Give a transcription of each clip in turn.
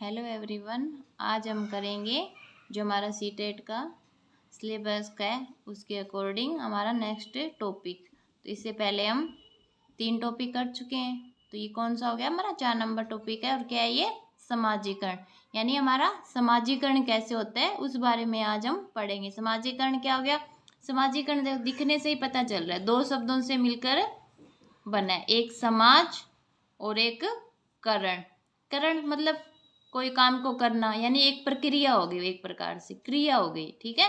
Hello everyone, आज हम करेंगे जो हमारा सीटेट का सिलेबस का है उसके अकॉर्डिंग हमारा नेक्स्ट टॉपिक। तो इससे पहले हम 3 टॉपिक कर चुके हैं। तो ये कौन सा हो गया? हमारा 4 नंबर टॉपिक है। और क्या है ये? समाजीकरण, यानी हमारा समाजीकरण कैसे होता है उस बारे में आज हम पढ़ेंगे। समाजीकरण क्या हो गया? समाजीकरण दिखने से ही पता चल रहा है, 2 शब्दों से मिलकर बना है, एक समाज और एक करण। करण मतलब कोई काम को करना, यानी एक प्रक्रिया हो गई, एक प्रकार से क्रिया हो गई। ठीक है।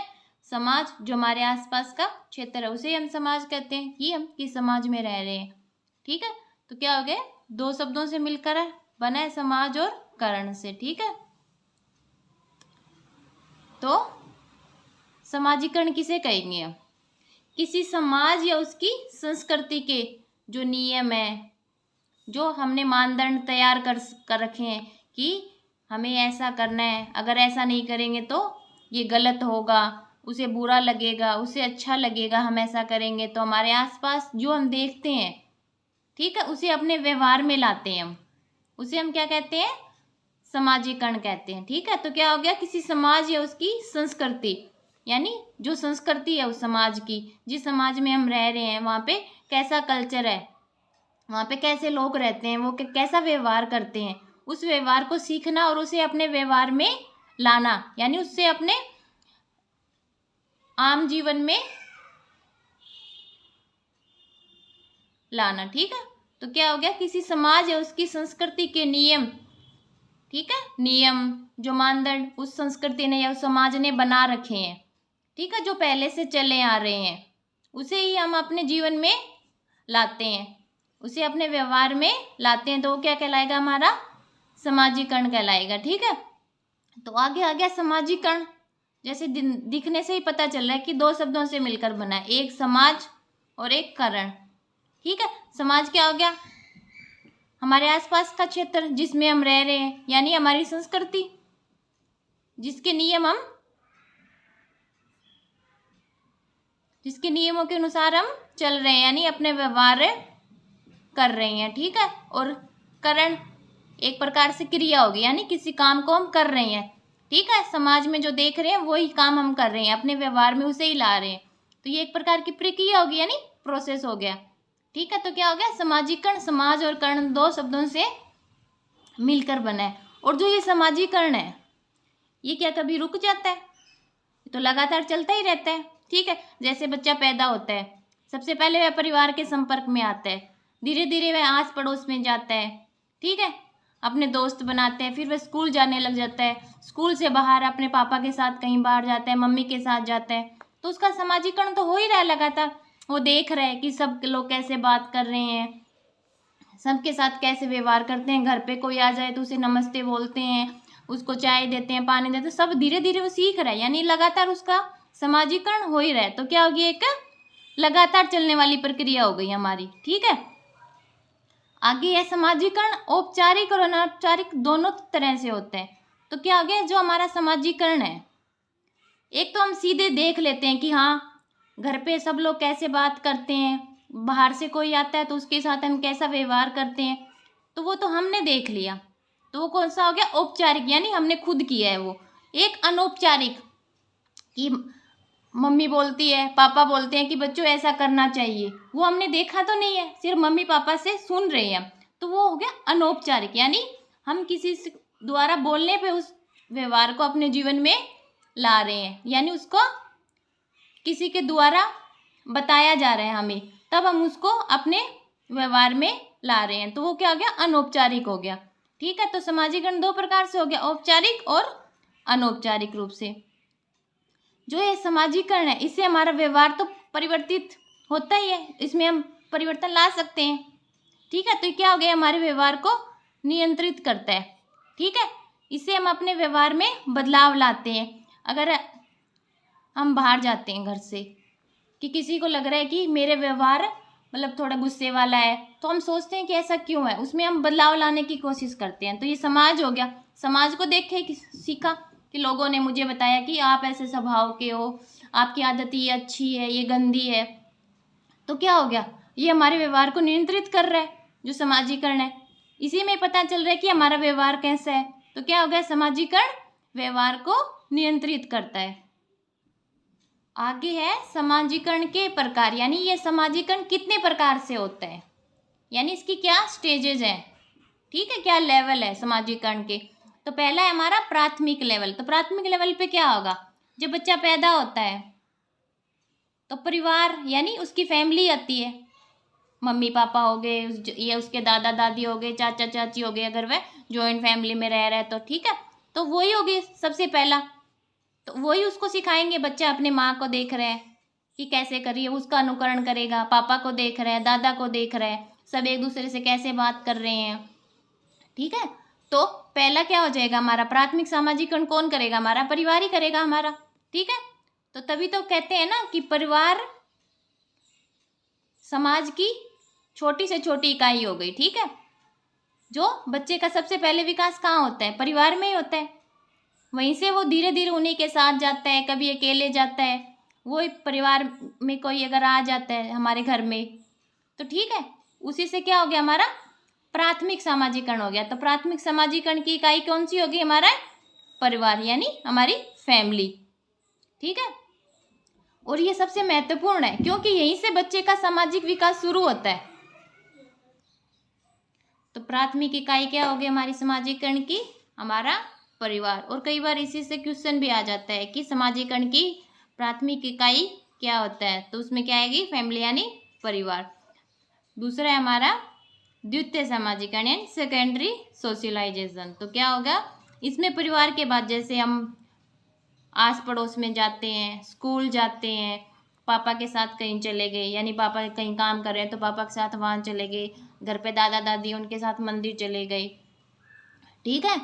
समाज जो हमारे आसपास का क्षेत्र है उसे हम समाज कहते हैं कि हम किस समाज में रह रहे हैं। ठीक है। तो क्या हो गया? 2 शब्दों से मिलकर बना है, समाज और करण से। ठीक है। तो समाजीकरण किसे कहेंगे हम? किसी समाज या उसकी संस्कृति के जो नियम है, जो हमने मानदंड तैयार कर रखे हैं कि हमें ऐसा करना है, अगर ऐसा नहीं करेंगे तो ये गलत होगा, उसे बुरा लगेगा, उसे अच्छा लगेगा, हम ऐसा करेंगे तो हमारे आसपास जो हम देखते हैं, ठीक है, उसे अपने व्यवहार में लाते हैं हम, उसे हम क्या कहते हैं? समाजीकरण कहते हैं। ठीक है। तो क्या हो गया? किसी समाज या उसकी संस्कृति, यानी जो संस्कृति है उस समाज की, जिस समाज में हम रह रहे हैं वहाँ पे कैसा कल्चर है, वहाँ पे कैसे लोग रहते हैं, वो कैसा व्यवहार करते हैं, उस व्यवहार को सीखना और उसे अपने व्यवहार में लाना, यानी उससे अपने आम जीवन में लाना। ठीक है। तो क्या हो गया? किसी समाज या उसकी संस्कृति के नियम, ठीक है, नियम जो मानदंड उस संस्कृति ने या उस समाज ने बना रखे हैं, ठीक है, जो पहले से चले आ रहे हैं, उसे ही हम अपने जीवन में लाते हैं, उसे अपने व्यवहार में लाते हैं। तो वो क्या कहलाएगा? हमारा समाजीकरण कहलाएगा। ठीक है। तो आगे आ गया समाजीकरण। जैसे दिखने से ही पता चल रहा है कि 2 शब्दों से मिलकर बना है, एक समाज और एक करण। ठीक है। समाज क्या हो गया? हमारे आसपास का क्षेत्र जिसमें हम रह रहे हैं, यानी हमारी संस्कृति, जिसके नियमों के अनुसार हम चल रहे हैं, यानी अपने व्यवहार कर रहे हैं। ठीक है। और करण एक प्रकार से क्रिया होगी, यानी किसी काम को हम कर रहे हैं। ठीक है। समाज में जो देख रहे हैं वही काम हम कर रहे हैं, अपने व्यवहार में उसे ही ला रहे हैं। तो ये एक प्रकार की प्रक्रिया होगी, यानी प्रोसेस हो गया। ठीक है। तो क्या हो गया? समाजीकरण, समाज और करण 2 शब्दों से मिलकर बना है। और जो ये समाजीकरण है ये क्या कभी रुक जाता है? तो लगातार चलता ही रहता है। ठीक है। जैसे बच्चा पैदा होता है, सबसे पहले वह परिवार के संपर्क में आता है, धीरे धीरे वह आस पड़ोस में जाता है, ठीक है, अपने दोस्त बनाते हैं, फिर वह स्कूल जाने लग जाता है, स्कूल से बाहर अपने पापा के साथ कहीं बाहर जाता है, मम्मी के साथ जाता है, तो उसका समाजीकरण तो हो ही रहा है लगातार। वो देख रहा है कि सब लोग कैसे बात कर रहे हैं, सबके साथ कैसे व्यवहार करते हैं, घर पे कोई आ जाए तो उसे नमस्ते बोलते हैं, उसको चाय देते हैं, पानी देते हैं, सब धीरे धीरे वो सीख रहा है, यानी लगातार उसका समाजीकरण हो ही रहा है। तो क्या होगी? एक लगातार चलने वाली प्रक्रिया हो गई हमारी। ठीक है। आगे है समाजीकरण औपचारिक और अनौपचारिक दोनों तरह से होते हैं। तो क्या हो गया? जो हमारा समाजीकरण है, एक तो हम सीधे देख लेते हैं कि हाँ घर पे सब लोग कैसे बात करते हैं, बाहर से कोई आता है तो उसके साथ हम कैसा व्यवहार करते हैं, तो वो तो हमने देख लिया। तो वो कौन सा हो गया? औपचारिक, यानी हमने खुद किया है वो। एक अनौपचारिक कि मम्मी बोलती है, पापा बोलते हैं कि बच्चों ऐसा करना चाहिए, वो हमने देखा तो नहीं है, सिर्फ मम्मी पापा से सुन रहे हैं, तो वो हो गया अनौपचारिक, यानी हम किसी द्वारा बोलने पे उस व्यवहार को अपने जीवन में ला रहे हैं, यानी उसको किसी के द्वारा बताया जा रहा है हमें, तब हम उसको अपने व्यवहार में ला रहे हैं, तो वो क्या हो गया? अनौपचारिक हो गया। ठीक है। तो समाजीकरण 2 प्रकार से हो गया, औपचारिक और अनौपचारिक रूप से। जो ये समाजीकरण है इससे हमारा व्यवहार तो परिवर्तित होता ही है, इसमें हम परिवर्तन ला सकते हैं। ठीक है। तो क्या हो गया? हमारे व्यवहार को नियंत्रित करता है। ठीक है। इससे हम अपने व्यवहार में बदलाव लाते हैं। अगर हम बाहर जाते हैं घर से, कि किसी को लग रहा है कि मेरे व्यवहार मतलब थोड़ा गुस्से वाला है, तो हम सोचते हैं कि ऐसा क्यों है, उसमें हम बदलाव लाने की कोशिश करते हैं। तो ये समाज हो गया, समाज को देख के सीखा कि लोगों ने मुझे बताया कि आप ऐसे स्वभाव के हो, आपकी आदत ये अच्छी है, ये गंदी है, तो क्या हो गया? ये हमारे व्यवहार को नियंत्रित कर रहा है, जो समाजीकरण है। इसी में पता चल रहा है कि हमारा व्यवहार कैसा है, तो क्या हो गया, समाजीकरण व्यवहार को नियंत्रित करता है। आगे है समाजीकरण के प्रकार, यानी ये समाजीकरण कितने प्रकार से होता है, यानी इसकी क्या स्टेजेज हैं, ठीक है, क्या लेवल है समाजीकरण के। तो पहला है हमारा प्राथमिक लेवल। तो प्राथमिक लेवल पे क्या होगा, जब बच्चा पैदा होता है तो परिवार यानी उसकी फैमिली आती है, मम्मी पापा हो गए, ये उसके दादा दादी हो गए, चाचा चाची हो गए, अगर वह जॉइंट फैमिली में रह रहा है तो ठीक है। तो वही होगी सबसे पहला, तो वही उसको सिखाएंगे। बच्चा अपने माँ को देख रहा है कि कैसे करिए, उसका अनुकरण करेगा, पापा को देख रहा है, दादा को देख रहा है, सब एक दूसरे से कैसे बात कर रहे हैं, ठीक है। तो पहला क्या हो जाएगा हमारा, प्राथमिक सामाजिकरण कौन करेगा, हमारा परिवार ही करेगा हमारा, ठीक है। तो तभी तो कहते हैं ना कि परिवार समाज की छोटी से छोटी इकाई हो गई, ठीक है। जो बच्चे का सबसे पहले विकास कहाँ होता है, परिवार में ही होता है। वहीं से वो धीरे धीरे उन्हीं के साथ जाता है, कभी अकेले जाता है, वो परिवार में कोई अगर आ जाता है हमारे घर में तो ठीक है, उसी से क्या हो गया, हमारा प्राथमिक सामाजिकरण हो गया। तो प्राथमिक सामाजिकरण की इकाई कौन सी होगी, हमारा परिवार यानी हमारी फैमिली, ठीक है। और ये सबसे महत्वपूर्ण है क्योंकि यहीं से बच्चे का सामाजिक विकास शुरू होता है। तो प्राथमिक इकाई क्या होगी हमारी सामाजिकरण की, हमारा परिवार। और कई बार इसी से क्वेश्चन भी आ जाता है कि सामाजिकरण की प्राथमिक इकाई क्या होता है, तो उसमें क्या आएगी, फैमिली यानी परिवार। दूसरा है हमारा द्वितीय सामाजिकरण यानी सेकेंडरी सोशलाइजेशन। तो क्या होगा, इसमें परिवार के बाद जैसे हम आस पड़ोस में जाते हैं, स्कूल जाते हैं, पापा के साथ कहीं चले गए, यानी पापा कहीं काम कर रहे हैं तो पापा के साथ वहाँ चले गए, घर पे दादा दादी उनके साथ मंदिर चले गए, ठीक है,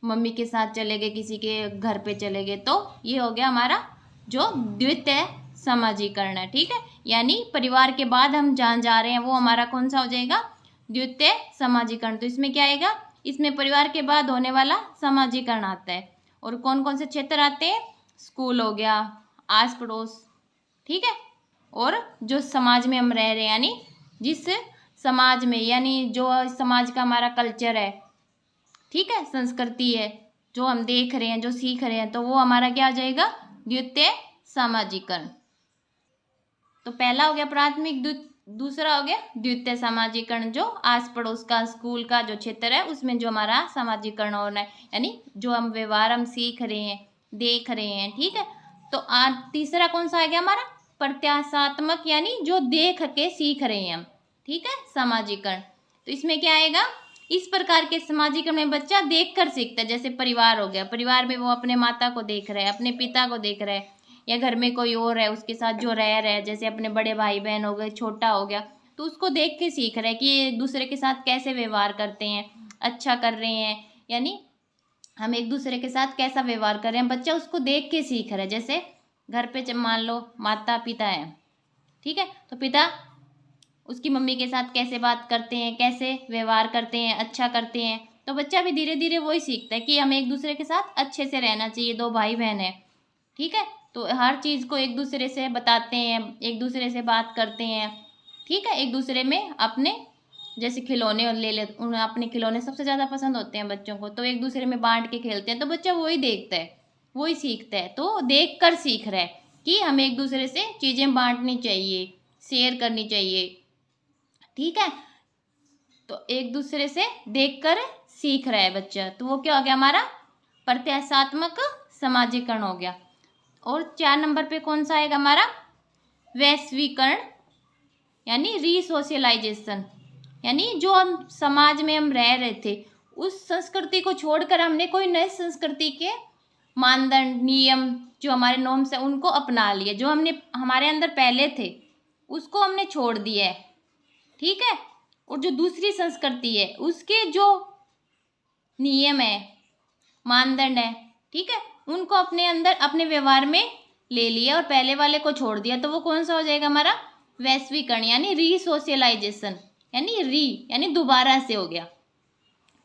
मम्मी के साथ चले गए, किसी के घर पे चले गए, तो ये हो गया हमारा जो द्वितीय सामाजिकरण है, ठीक है। यानी परिवार के बाद हम जहाँ जा रहे हैं वो हमारा कौन सा हो जाएगा, द्वितीय सामाजिकरण। तो इसमें क्या आएगा, इसमें परिवार के बाद होने वाला सामाजिकरण आता है। और कौन कौन से क्षेत्र आते हैं, स्कूल हो गया, आस पड़ोस, ठीक है, और जो समाज में हम रह रहे हैं यानी जिस समाज में, यानी जो समाज का हमारा कल्चर है, ठीक है, संस्कृति है, जो हम देख रहे हैं, जो सीख रहे हैं, तो वो हमारा क्या आ जाएगा, द्वितीय सामाजिकरण। तो पहला हो गया प्राथमिक, दूसरा हो गया द्वितीय सामाजिकरण, जो आस पड़ोस का, स्कूल का जो क्षेत्र है उसमें जो हमारा सामाजिकरण होना है, यानी जो हम व्यवहार हम सीख रहे हैं, देख रहे हैं, ठीक है। तो तीसरा कौन सा आ गया हमारा, प्रत्याशात्मक, यानी जो देख के सीख रहे हैं हम, ठीक है, सामाजिकरण। तो इसमें क्या आएगा, इस प्रकार के सामाजिकरण में बच्चा देख कर सीखता है। जैसे परिवार हो गया, परिवार में वो अपने माता को देख रहा है, अपने पिता को देख रहा है, या घर में कोई और है उसके साथ जो रह रहा है, जैसे अपने बड़े भाई बहन हो गए, छोटा हो गया, तो उसको देख के सीख रहा है कि ये एक दूसरे के साथ कैसे व्यवहार करते हैं, अच्छा कर रहे हैं, यानी हम एक दूसरे के साथ कैसा व्यवहार कर रहे हैं, बच्चा उसको देख के सीख रहा है। जैसे घर पे मान लो माता पिता है, ठीक है, तो पिता उसकी मम्मी के साथ कैसे बात करते हैं, कैसे व्यवहार करते हैं, अच्छा करते हैं, तो बच्चा भी धीरे धीरे वही सीखता है कि हमें एक दूसरे के साथ अच्छे से रहना चाहिए, दो भाई बहन है, ठीक है, तो हर चीज़ को एक दूसरे से बताते हैं, एक दूसरे से बात करते हैं, ठीक है, एक दूसरे में अपने जैसे खिलौने ले ले, उन्हें अपने खिलौने सबसे ज़्यादा पसंद होते हैं बच्चों को, तो एक दूसरे में बांट के खेलते हैं, तो बच्चा वही देखता है, वही सीखता है। तो देख कर सीख रहा है कि हमें एक दूसरे से चीज़ें बांटनी चाहिए, शेयर करनी चाहिए, ठीक है। तो एक दूसरे से देखकर सीख रहा है बच्चा, तो वो क्या हो गया हमारा प्रत्याशात्मक सामाजिकरण हो गया। और 4 नंबर पे कौन सा आएगा हमारा, वैश्वीकरण यानी रीसोशलाइजेशन, यानी जो हम समाज में हम रह रहे थे उस संस्कृति को छोड़कर हमने कोई नई संस्कृति के मानदंड, नियम, जो हमारे नॉर्म्स है उनको अपना लिए, जो हमने हमारे अंदर पहले थे उसको हमने छोड़ दिया है, ठीक है। और जो दूसरी संस्कृति है उसके जो नियम है, मानदंड है, ठीक है, उनको अपने अंदर अपने व्यवहार में ले लिया और पहले वाले को छोड़ दिया, तो वो कौन सा हो जाएगा हमारा वैश्वीकरण यानी रीसोशलाइजेशन, यानी दोबारा से हो गया,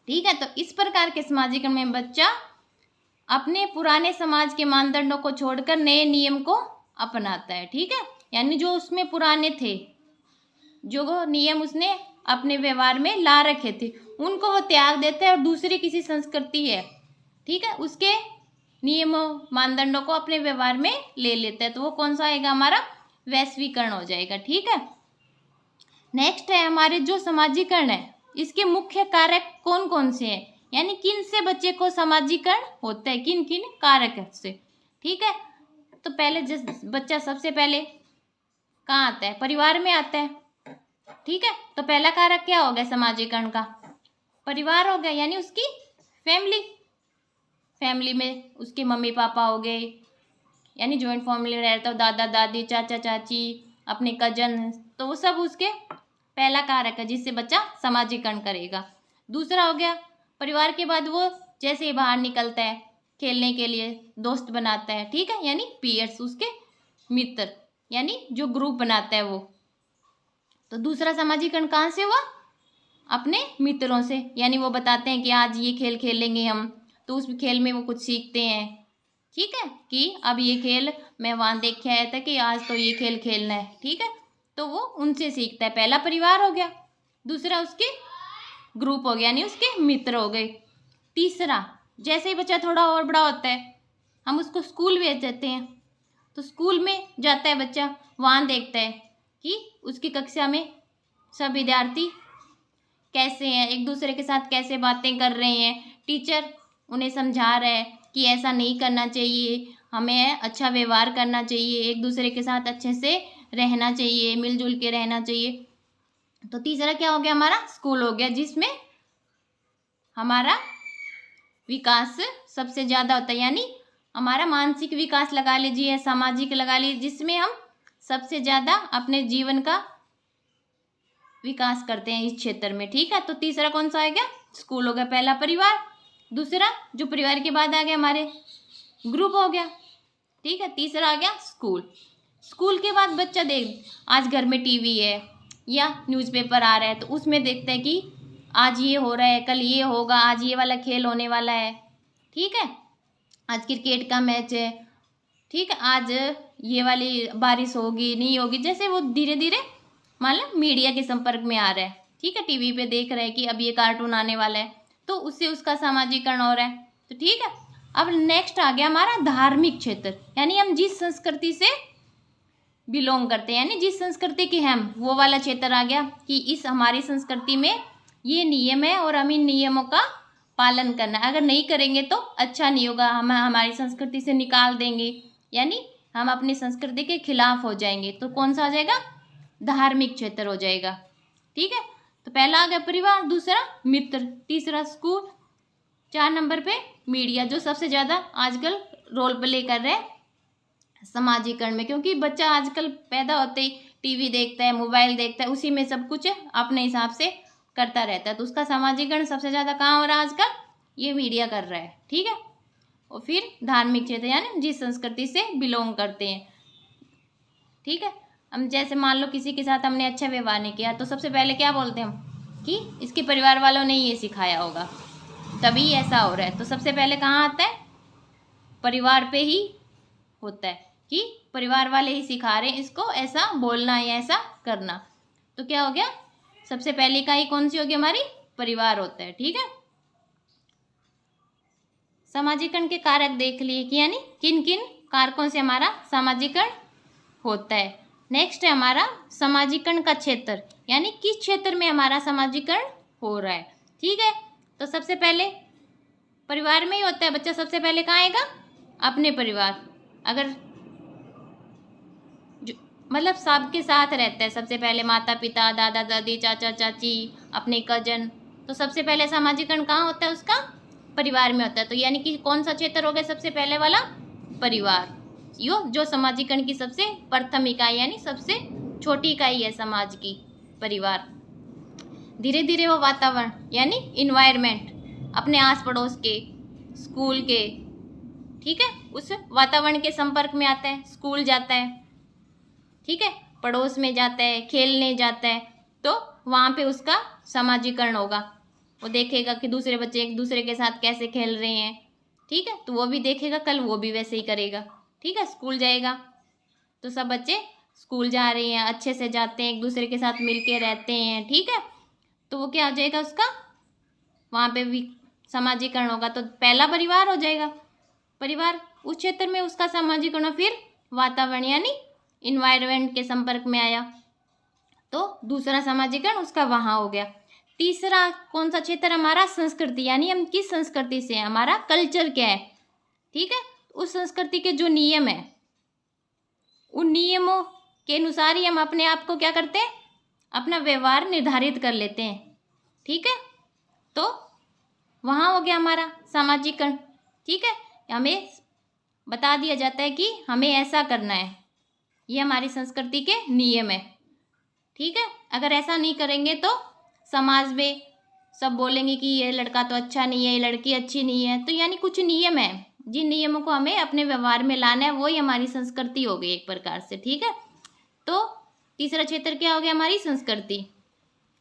ठीक है। तो इस प्रकार के सामाजिकरण में बच्चा अपने पुराने समाज के मानदंडों को छोड़कर नए नियम को अपनाता है, ठीक है, यानी जो उसमें पुराने थे, जो नियम उसने अपने व्यवहार में ला रखे थे उनको वो त्याग देता है और दूसरी किसी संस्कृति है ठीक है, उसके नियमों मानदंडों को अपने व्यवहार में ले लेता है, तो वो कौन सा आएगा हमारा वैश्वीकरण हो जाएगा। ठीक है, नेक्स्ट है हमारे जो समाजीकरण है, इसके मुख्य कारक कौन कौन से हैं, यानी किन से बच्चे को समाजीकरण होता है, किन किन कारक से। ठीक है, तो पहले जिस बच्चा सबसे पहले कहाँ आता है, परिवार में आता है। ठीक है, तो पहला कारक क्या हो गया समाजीकरण का, परिवार हो गया, यानी उसकी फैमिली में उसके मम्मी पापा हो गए, यानी ज्वाइंट फैमिली रहता हो, दादा दादी चाचा चाची अपने कजन, तो वो सब उसके पहला कारक है जिससे बच्चा समाजीकरण करेगा। दूसरा हो गया परिवार के बाद वो जैसे ही बाहर निकलता है खेलने के लिए दोस्त बनाता है। ठीक है, यानी पीयर्स उसके मित्र, यानी जो ग्रुप बनाता है वो। तो दूसरा समाजीकरण कहाँ से हुआ, अपने मित्रों से, यानी वो बताते हैं कि आज ये खेल खेलेंगे हम, तो उस खेल में वो कुछ सीखते हैं। ठीक है, कि अब ये खेल मैं वहाँ देख के आया था कि आज तो ये खेल खेलना है। ठीक है, तो वो उनसे सीखता है, पहला परिवार हो गया। दूसरा उसके ग्रुप हो गया, यानी उसके मित्र हो गए। तीसरा, जैसे ही बच्चा थोड़ा और बड़ा होता है हम उसको स्कूल भेज देते हैं, तो स्कूल में जाता है बच्चा, वहाँ देखता है कि उसकी कक्षा में सब विद्यार्थी कैसे हैं, एक दूसरे के साथ कैसे बातें कर रहे हैं, टीचर उन्हें समझा रहा है कि ऐसा नहीं करना चाहिए, हमें अच्छा व्यवहार करना चाहिए, एक दूसरे के साथ अच्छे से रहना चाहिए, मिलजुल के रहना चाहिए। तो तीसरा क्या हो गया, हमारा स्कूल हो गया, जिसमें हमारा विकास सबसे ज़्यादा होता है, यानी हमारा मानसिक विकास लगा लीजिए, सामाजिक लगा लीजिए, जिसमें हम सबसे ज़्यादा अपने जीवन का विकास करते हैं इस क्षेत्र में। ठीक है, तो तीसरा कौन सा आ गया, स्कूल हो गया, पहला परिवार, दूसरा जो परिवार के बाद आ गया हमारे ग्रुप हो गया। ठीक है, तीसरा आ गया स्कूल। स्कूल के बाद बच्चा देख, आज घर में टीवी है या न्यूज़पेपर आ रहा है, तो उसमें देखते हैं कि आज ये हो रहा है, कल ये होगा, आज ये वाला खेल होने वाला है। ठीक है, आज क्रिकेट का मैच है। ठीक है, आज ये वाली बारिश होगी नहीं होगी, जैसे वो धीरे धीरे मान लो मीडिया के संपर्क में आ रहा है। ठीक है, टीवी पे देख रहे हैं कि अब ये कार्टून आने वाला है, तो उससे उसका सामाजिकरण हो रहा है। तो ठीक है, अब नेक्स्ट आ गया हमारा धार्मिक क्षेत्र, यानी हम जिस संस्कृति से बिलोंग करते हैं, यानी जिस संस्कृति के हम, वो वाला क्षेत्र आ गया कि इस हमारी संस्कृति में ये नियम है और हम इन नियमों का पालन करना है, अगर नहीं करेंगे तो अच्छा नहीं होगा, हम हमारी संस्कृति से निकाल देंगे, यानी हम अपनी संस्कृति के खिलाफ हो जाएंगे, तो कौन सा आ जाएगा, धार्मिक क्षेत्र हो जाएगा। ठीक है, तो पहला आ गया परिवार, दूसरा मित्र, तीसरा स्कूल, 4 नंबर पे मीडिया, जो सबसे ज़्यादा आजकल रोल प्ले कर रहे हैं समाजीकरण में, क्योंकि बच्चा आजकल पैदा होते ही टीवी देखता है, मोबाइल देखता है, उसी में सब कुछ अपने हिसाब से करता रहता है, तो उसका सामाजिकरण सबसे ज़्यादा कहाँ हो रहा है आजकल, ये मीडिया कर रहा है। ठीक है, और फिर धार्मिक क्षेत्र, यानी जिस संस्कृति से बिलोंग करते हैं। ठीक है, हम जैसे मान लो किसी के साथ हमने अच्छा व्यवहार नहीं किया, तो सबसे पहले क्या बोलते हैं हम कि इसके परिवार वालों ने ये सिखाया होगा तभी ऐसा हो रहा है, तो सबसे पहले कहाँ आता है, परिवार पे ही होता है कि परिवार वाले ही सिखा रहे हैं इसको ऐसा बोलना या ऐसा करना, तो क्या हो गया, सबसे पहले इकाई कौन सी होगी हमारी, परिवार होता है। ठीक है, सामाजिकरण के कारक देख लिए कि यानी किन किन कारकों से हमारा सामाजिकरण होता है। नेक्स्ट है हमारा सामाजिकरण का क्षेत्र, यानी किस क्षेत्र में हमारा सामाजिकरण हो रहा है। ठीक है, तो सबसे पहले परिवार में ही होता है, बच्चा सबसे पहले कहाँ आएगा, अपने परिवार, अगर मतलब सबके साथ रहता है, सबसे पहले माता पिता दादा दादी चाचा चाची अपने कजन, तो सबसे पहले सामाजिकरण कहाँ होता है, उसका परिवार में होता है। तो यानी कि कौन सा क्षेत्र हो गया सबसे पहले वाला, परिवार, यो जो सामाजिकरण की सबसे प्रथम इकाई यानी सबसे छोटी इकाई है समाज की, परिवार। धीरे धीरे वो वातावरण यानी इन्वायरमेंट अपने आस पड़ोस के, स्कूल के, ठीक है, उस वातावरण के संपर्क में आता है, स्कूल जाता है, ठीक है, पड़ोस में जाता है, खेलने जाता है, तो वहाँ पे उसका सामाजिकरण होगा। वो देखेगा कि दूसरे बच्चे एक दूसरे के साथ कैसे खेल रहे हैं, ठीक है, तो वो भी देखेगा, कल वो भी वैसे ही करेगा। ठीक है, स्कूल जाएगा तो सब बच्चे स्कूल जा रहे हैं, अच्छे से जाते हैं, एक दूसरे के साथ मिल के रहते हैं, ठीक है, तो वो क्या हो जाएगा, उसका वहाँ पे भी सामाजिकरण होगा तो पहला परिवार हो जाएगा, परिवार। उस क्षेत्र में उसका सामाजिकरण फिर वातावरण यानी इन्वायरमेंट के संपर्क में आया तो दूसरा सामाजिकरण उसका वहाँ हो गया। तीसरा कौन सा क्षेत्र हमारा? संस्कृति, यानी हम किस संस्कृति से हैं, हमारा कल्चर क्या है, ठीक है। उस संस्कृति के जो नियम है उन नियमों के अनुसार ही हम अपने आप को क्या करते हैं, अपना व्यवहार निर्धारित कर लेते हैं, ठीक है। तो वहाँ हो गया हमारा सामाजिकरण, ठीक है। हमें बता दिया जाता है कि हमें ऐसा करना है, ये हमारी संस्कृति के नियम है, ठीक है। अगर ऐसा नहीं करेंगे तो समाज में सब बोलेंगे कि ये लड़का तो अच्छा नहीं है, ये लड़की अच्छी नहीं है। तो यानी कुछ नियम है, जिन नियमों को हमें अपने व्यवहार में लाना है, वही हमारी संस्कृति हो गई एक प्रकार से, ठीक है। तो तीसरा क्षेत्र क्या हो गया? हमारी संस्कृति।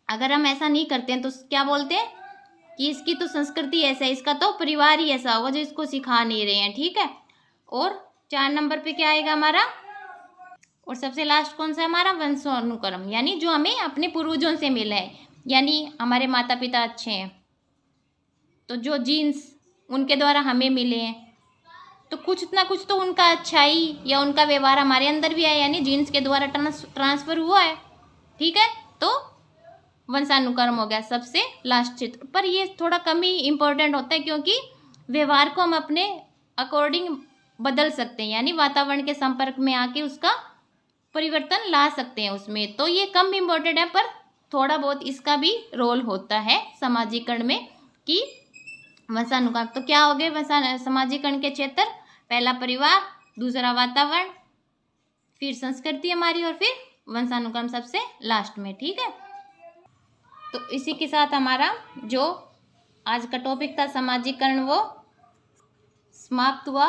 अगर हम ऐसा नहीं करते हैं तो क्या बोलते हैं कि इसकी तो संस्कृति ऐसा है, इसका तो परिवार ही ऐसा होगा जो इसको सिखा नहीं रहे हैं, ठीक है। और 4 नंबर पे क्या आएगा हमारा? और सबसे लास्ट कौन सा हमारा? वंशानुक्रम, यानी जो हमें अपने पूर्वजों से मिला है, यानी हमारे माता पिता अच्छे हैं तो जो जीन्स उनके द्वारा हमें मिले हैं तो कुछ ना कुछ तो उनका अच्छाई या उनका व्यवहार हमारे अंदर भी है, यानी जीन्स के द्वारा ट्रांसफर हुआ है, ठीक है। तो वंशानुक्रम हो गया सबसे लास्ट क्षेत्र। पर ये थोड़ा कम ही इम्पोर्टेंट होता है क्योंकि व्यवहार को हम अपने अकॉर्डिंग बदल सकते हैं, यानी वातावरण के संपर्क में आके उसका परिवर्तन ला सकते हैं उसमें। तो ये कम इम्पोर्टेंट है पर थोड़ा बहुत इसका भी रोल होता है सामाजिकरण में कि वंशानुक्रम। तो क्या हो गए सामाजिकरण के क्षेत्र? पहला परिवार, दूसरा वातावरण, फिर संस्कृति हमारी और फिर वंशानुक्रम सबसे लास्ट में, ठीक है। तो इसी के साथ हमारा जो आज का टॉपिक था सामाजिकरण वो समाप्त हुआ।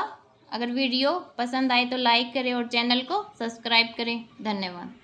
अगर वीडियो पसंद आए तो लाइक करें और चैनल को सब्सक्राइब करें। धन्यवाद।